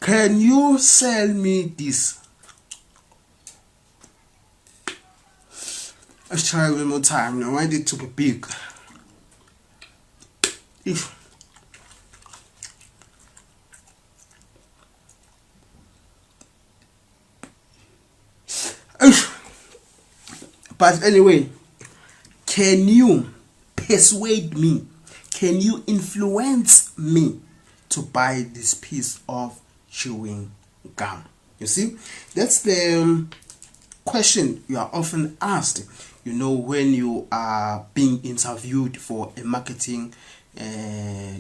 Can you sell me this? Let's try one more time. Now I want it to be big. But anyway, can you persuade me? Can you influence me to buy this piece of chewing gum? You see, that's the question you are often asked, when you are being interviewed for a marketing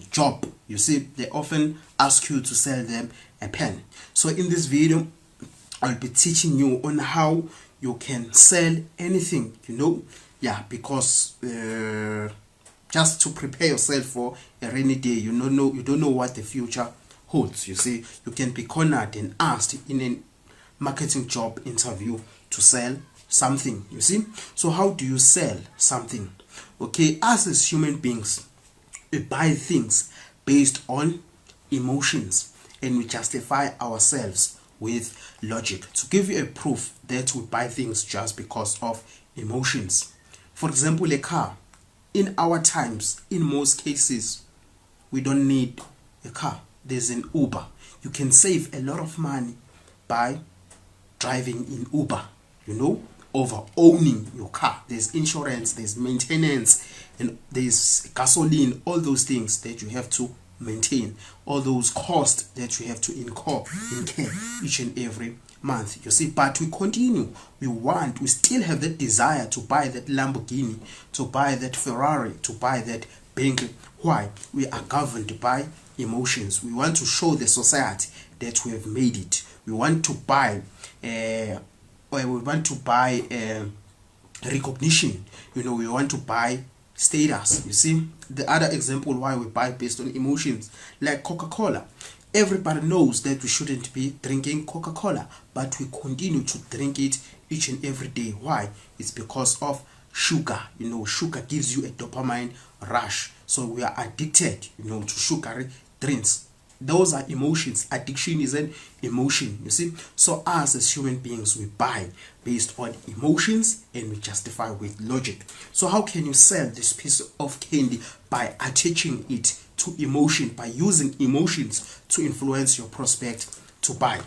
job. You see, they often ask you to sell them a pen. So in this video, I'll be teaching you on how you can sell anything, because just to prepare yourself for a rainy day. You don't know what the future holds. You see, you can be cornered and asked in a marketing job interview to sell something. You see, so how do you sell something? Okay, us as human beings, we buy things based on emotions, and we justify ourselves with logic. To give you a proof that we buy things just because of emotions. For example, a car. In our times, in most cases, we don't need a car. There's an Uber. You can save a lot of money by driving in Uber, over owning your car. There's insurance, there's maintenance, and there's gasoline, all those things that you have to maintain, all those costs that you have to incur each and every month. You see, but we continue. We still have that desire to buy that Lamborghini, to buy that Ferrari, to buy that Bentley. Why? We are governed by emotions. We want to show the society that we have made it. We want to buy recognition. We want to buy status. You see, the other example why we buy based on emotions, like Coca-Cola. Everybody knows that we shouldn't be drinking Coca-Cola, but we continue to drink it each and every day. Why? It's because of sugar. Sugar gives you a dopamine rush, so we are addicted to sugary drinks. Those are emotions. Addiction is an emotion. You see, so us as human beings, we buy based on emotions and we justify with logic. So how can you sell this piece of candy? By attaching it to emotion, by using emotions to influence your prospect to buy.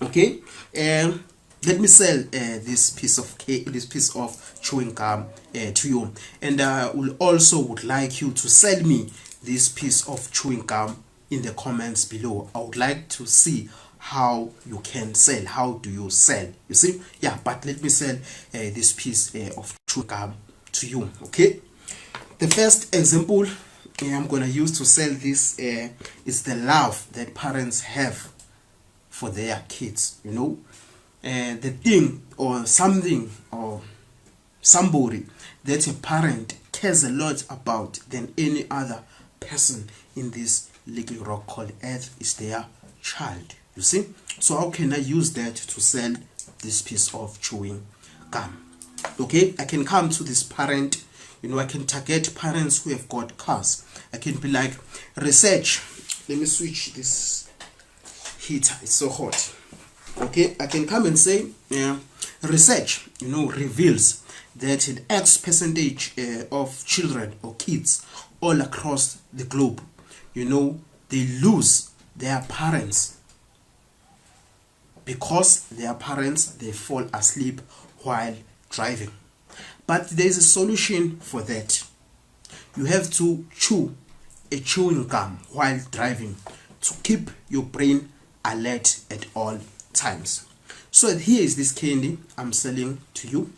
Okay, let me sell this piece of chewing gum to you, and I would like you to sell me this piece of chewing gum in the comments below. I would like to see how you can sell. How do you sell? You see, but let me sell this piece of chewing gum to you. Okay, the first example I'm gonna use to sell this is the love that parents have for their kids. The thing or something or somebody that a parent cares a lot about than any other person in this little rock called earth is their child. You see, so how can I use that to sell this piece of chewing gum? Okay, I can come to this parent. I can target parents who have got cars. I can be like, research. Let me switch this heater. It's so hot. Okay, I can come and say, research, reveals that an X percentage of children or kids all across the globe, they lose their parents because their parents, they fall asleep while driving. But there is a solution for that. You have to chew a chewing gum while driving to keep your brain alert at all times. So here is this candy I'm selling to you.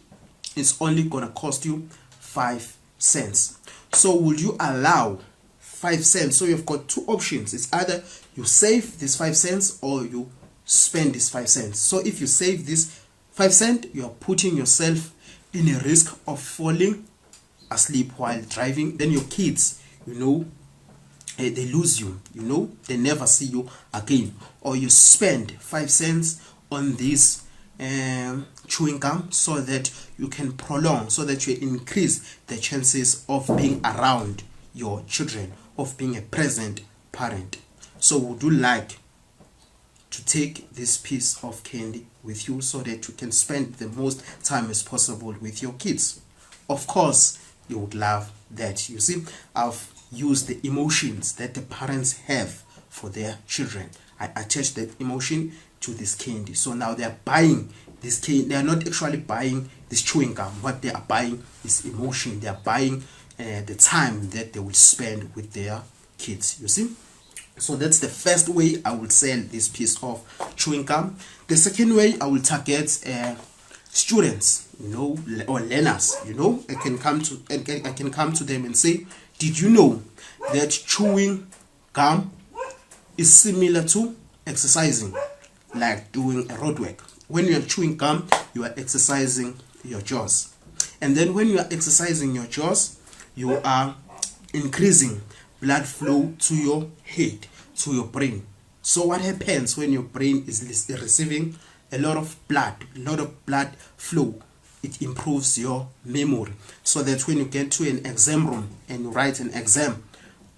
It's only gonna cost you 5 cents. So would you allow 5 cents? So you've got two options. It's either you save this 5 cents or you spend this 5 cents. So if you save this 5 cents, you are putting yourself in a risk of falling asleep while driving. Then your kids, they lose you, they never see you again. Or you spend 5 cents on this chewing gum so that you can prolong, so that you increase the chances of being around your children, of being a present parent. So would you like to take this piece of candy with you so that you can spend the most time as possible with your kids. Of course, you would love that. You see, I've used the emotions that the parents have for their children. I attach that emotion to this candy. So now they are buying this candy. They are not actually buying this chewing gum. What they are buying is emotion. They are buying the time that they will spend with their kids. You see? So that's the first way I will sell this piece of chewing gum. The second way, I will target students, or learners. I can come to them and say, did you know that chewing gum is similar to exercising, like doing a road work? When you are chewing gum, you are exercising your jaws, and then when you are exercising your jaws, you are increasing blood flow to your head, to your brain. So what happens when your brain is receiving a lot of blood flow? It improves your memory, so that when you get to an exam room and you write an exam,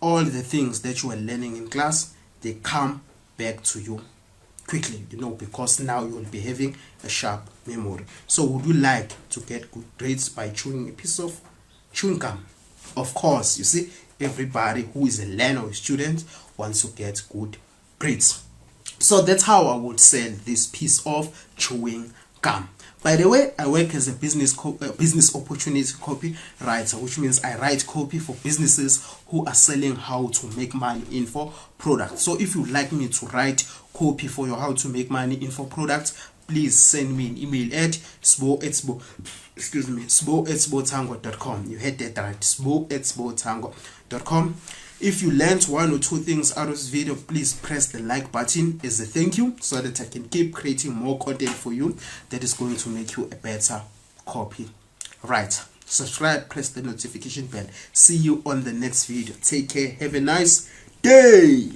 all the things that you are learning in class, they come back to you quickly, because now you will be having a sharp memory. So would you like to get good grades by chewing a piece of chewing gum? Of course, you see, everybody who is a learner or student wants to get good grades. So that's how I would sell this piece of chewing gum. By the way, I work as a business opportunity copywriter, which means I write copy for businesses who are selling how to make money info products. So if you'd like me to write copy for your how to make money info products, please send me an email at sbo@sbotango.com. You heard that right, sbo@sbotango.com. If you learned one or two things out of this video, please press the like button as a thank you, so that I can keep creating more content for you that is going to make you a better copywriter. Subscribe, press the notification bell. See you on the next video. Take care. Have a nice day.